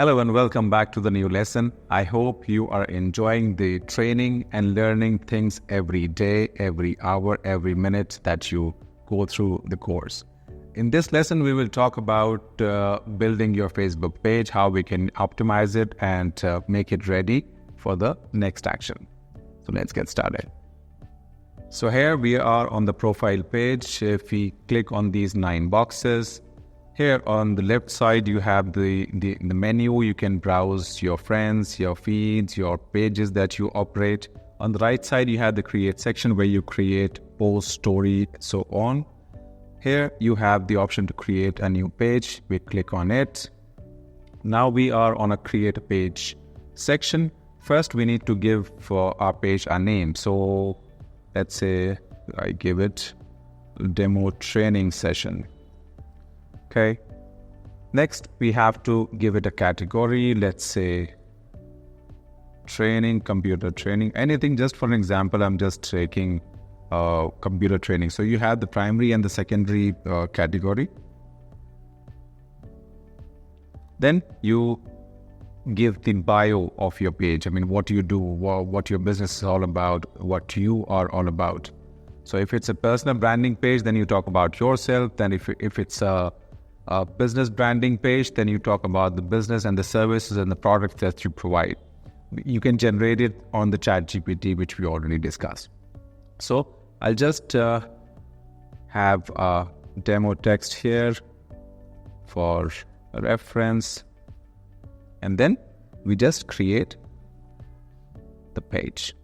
Hello and welcome back to the new lesson. I hope you are enjoying the training and learning things every day, every hour, every minute that you go through the course. In this lesson, we will talk about building your Facebook page, how we can optimize it and make it ready for the next action. So let's get started. So here we are on the profile page. If we click on these 9 boxes, here on the left side, you have the menu. You can browse your friends, your feeds, your pages that you operate. On the right side, you have the create section where you create post, story, so on. Here you have the option to create a new page. We click on it. Now we are on a create a page section. First, we need to give for our page a name. So let's say I give it demo training session. Okay. Next, we have to give it a category. Let's say training, computer training, anything. Just for an example, I'm just taking computer training. So you have the primary and the secondary category. Then you give the bio of your page. I mean, what you do, what your business is all about, what you are all about. So if it's a personal branding page, then you talk about yourself. Then if it's a business branding page, then you talk about the business and the services and the products that you provide. You can generate it on the ChatGPT, which we already discussed. So I'll just have a demo text here for reference, and then we just create the page.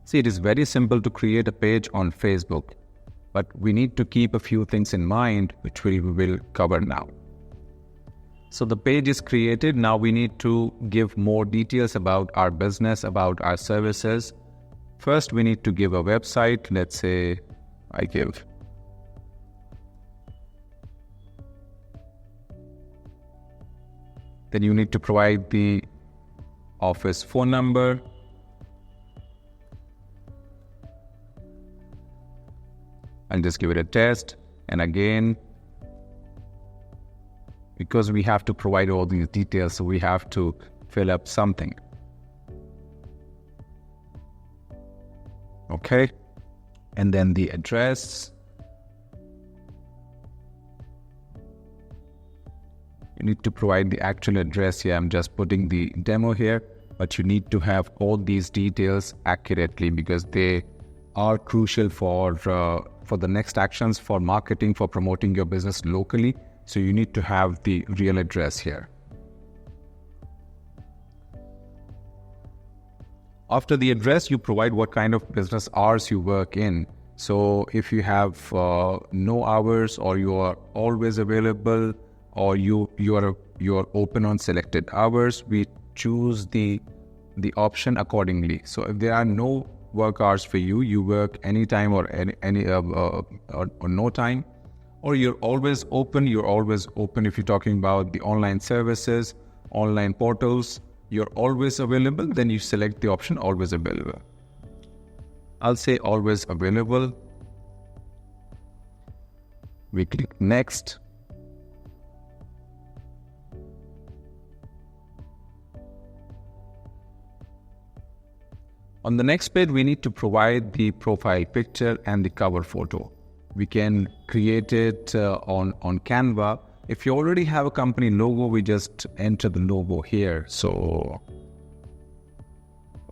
See, it is very simple to create a page on Facebook. But we need to keep a few things in mind, which we will cover now. So the page is created. Now we need to give more details about our business, about our services. First, we need to give a website. Let's say I give. Then you need to provide the office phone number. I'll just give it a test. And again, because we have to provide all these details, so we have to fill up something. Okay. And then the address. You need to provide the actual address here. I'm just putting the demo here, but you need to have all these details accurately because they are crucial for the next actions, for marketing, for promoting your business locally. So you need to have the real address here. After the address, you provide what kind of business hours you work in. So if you have no hours, or you are always available, or you are open on selected hours, we choose the option accordingly. So if there are no work hours for you, you work anytime or any or no time, or you're always open. You're always open if you're talking about the online services, online portals. You're always available. Then you select the option always available. I'll say always available. We click next. On the next page, we need to provide the profile picture and the cover photo. We can create it on Canva. If you already have a company logo, we just enter the logo here. So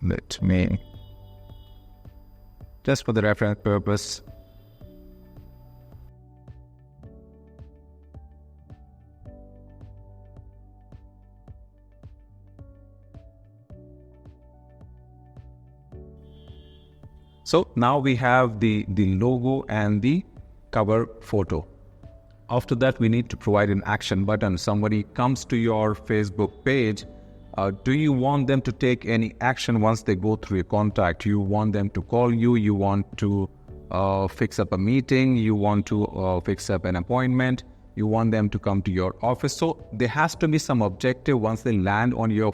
let me, just for the reference purpose, so now we have the logo and the cover photo. After that, we need to provide an action button. Somebody comes to your Facebook page. Do you want them to take any action once they go through your contact? You want them to call you. You want to fix up a meeting. You want to fix up an appointment. You want them to come to your office. So there has to be some objective once they land on your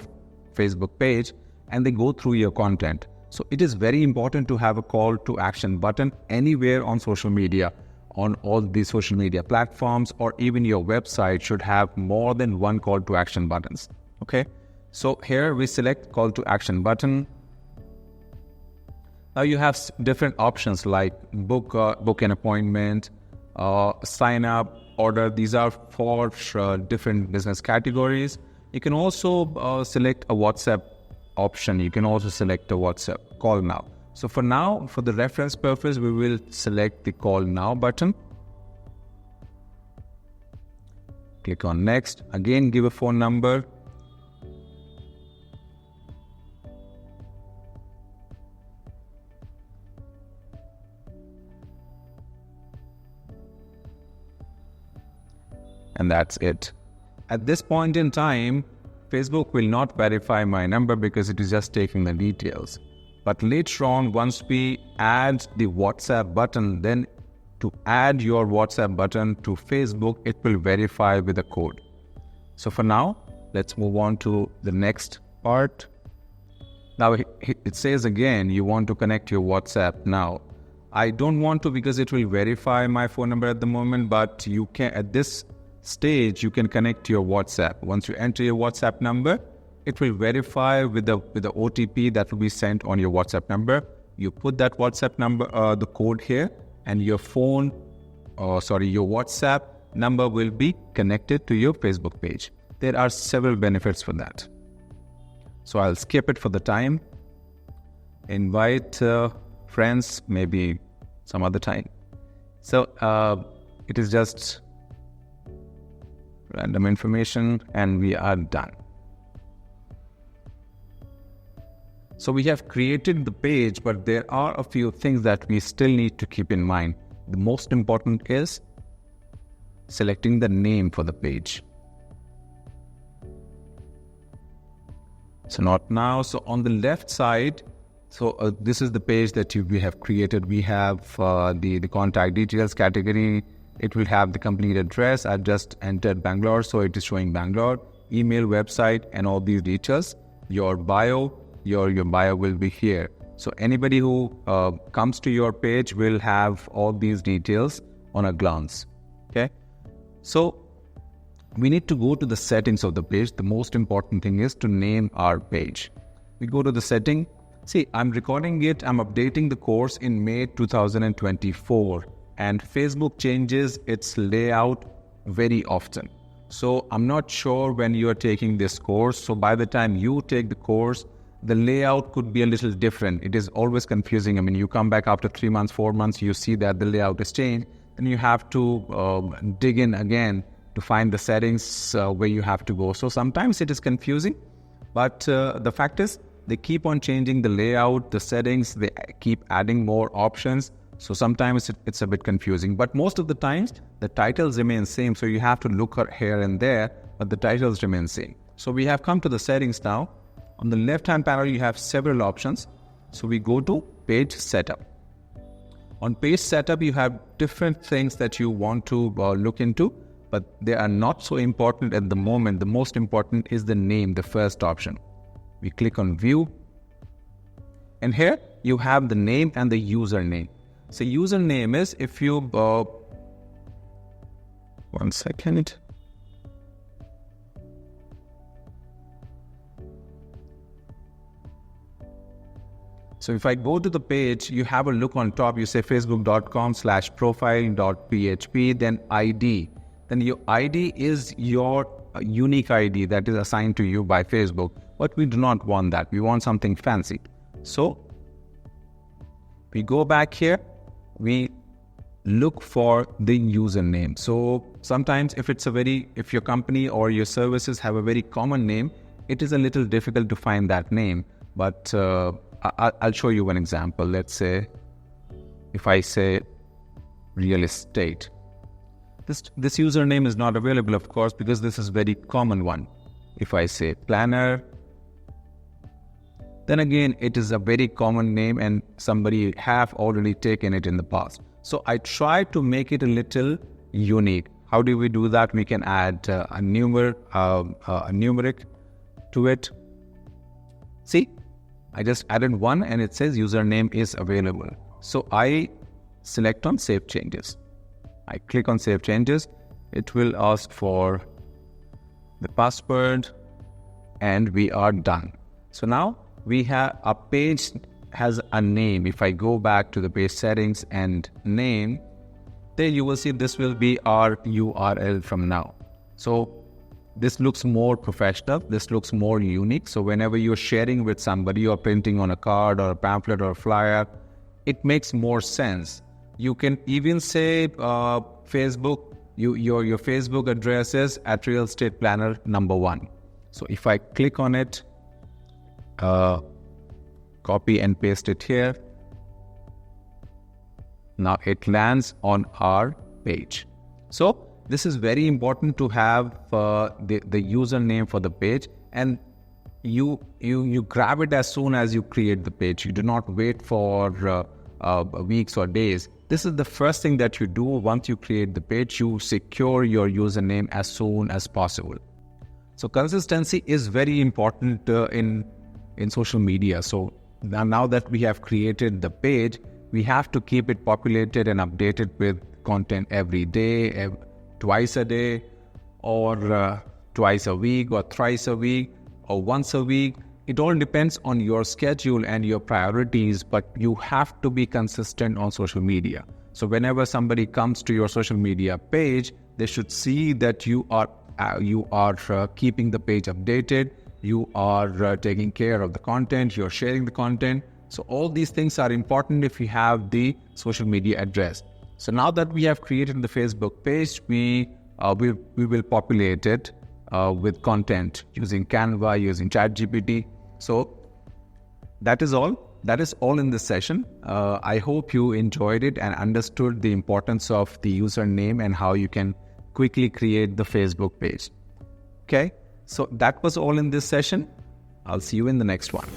Facebook page and they go through your content. So it is very important to have a call to action button anywhere on social media. On all these social media platforms, or even your website should have more than one call to action buttons. Okay, so here we select call to action button. Now you have different options like book an appointment, sign up, order. These are for different business categories. You can also select a WhatsApp option. You can also select a WhatsApp call now. So for now, for the reference purpose, we will select the call now button. Click on next. Again, give a phone number. And that's it. At this point in time, Facebook will not verify my number because it is just taking the details. But later on, once we add the WhatsApp button, then to add your WhatsApp button to Facebook, it will verify with a code. So for now, let's move on to the next part. Now it says again, you want to connect your WhatsApp now. I don't want to because it will verify my phone number at the moment, but you can, at this stage, you can connect your WhatsApp. Once you enter your WhatsApp number, it will verify with the OTP that will be sent on your WhatsApp number. You put that WhatsApp number, the code here, and your your WhatsApp number will be connected to your Facebook page. There are several benefits for that. So I'll skip it for the time. Invite friends, maybe some other time. So it is just random information and we are done. So we have created the page, but there are a few things that we still need to keep in mind. The most important is selecting the name for the page. So not now. So on the left side, this is the page that we have created. We have the contact details category. It will have the complete address. I just entered Bangalore, so it is showing Bangalore, email, website, and all these details. Your bio, your bio will be here. So anybody who comes to your page will have all these details on a glance. Okay. So we need to go to the settings of the page. The most important thing is to name our page. We go to the setting. See, I'm recording it. I'm updating the course in May 2024. And Facebook changes its layout very often. So I'm not sure when you are taking this course. So by the time you take the course, the layout could be a little different. It is always confusing. I mean, you come back after 3 months, 4 months, you see that the layout is changed. Then you have to dig in again to find the settings where you have to go. So sometimes it is confusing. But the fact is, they keep on changing the layout, the settings. They keep adding more options. So sometimes it's a bit confusing, but most of the times the titles remain same. So you have to look here and there, but the titles remain same. So we have come to the settings now. On the left-hand panel, you have several options. So we go to page setup. On page setup, you have different things that you want to look into, but they are not so important at the moment. The most important is the name, the first option. We click on view. And here you have the name and the username. So username is, if you, 1 second. So if I go to the page, you have a look on top, you say facebook.com/profile.php, then ID. Then your ID is your unique ID that is assigned to you by Facebook. But we do not want that. We want something fancy. So we go back here. We look for the username. So sometimes if your company or your services have a very common name, it is a little difficult to find that name. But I'll show you one example. Let's say if I say real estate, this username is not available, of course, because this is a very common one. If I say planner, then again, it is a very common name and somebody have already taken it in the past. So I try to make it a little unique. How do we do that? We can add a numeric to it. See, I just added one and it says username is available. So I select on Save Changes. I click on Save Changes. It will ask for the password. and we are done. So now we have a page has a name. If I go back to the page settings and name, then you will see this will be our URL from now. So this looks more professional. This looks more unique. So whenever you're sharing with somebody or printing on a card or a pamphlet or a flyer, it makes more sense. You can even say Facebook, your Facebook address is at Real Estate Planner number 1. So if I click on it, copy and paste it here, now it lands on our page. So this is very important to have the username for the page, and you grab it as soon as you create the page. You do not wait for weeks or days. This is the first thing that you do once you create the page. You secure your username as soon as possible. So consistency is very important in social media. So now that we have created the page, we have to keep it populated and updated with content every day, twice a day, or twice a week, or thrice a week, or once a week. It all depends on your schedule and your priorities, but you have to be consistent on social media. So whenever somebody comes to your social media page, they should see that you are keeping the page updated, you are taking care of the content, you're sharing the content. So all these things are important if you have the social media address. So now that we have created the Facebook page, we will populate it with content using Canva, using ChatGPT. So that is all. That is all in this session. I hope you enjoyed it and understood the importance of the username and how you can quickly create the Facebook page. Okay, so that was all in this session. I'll see you in the next one.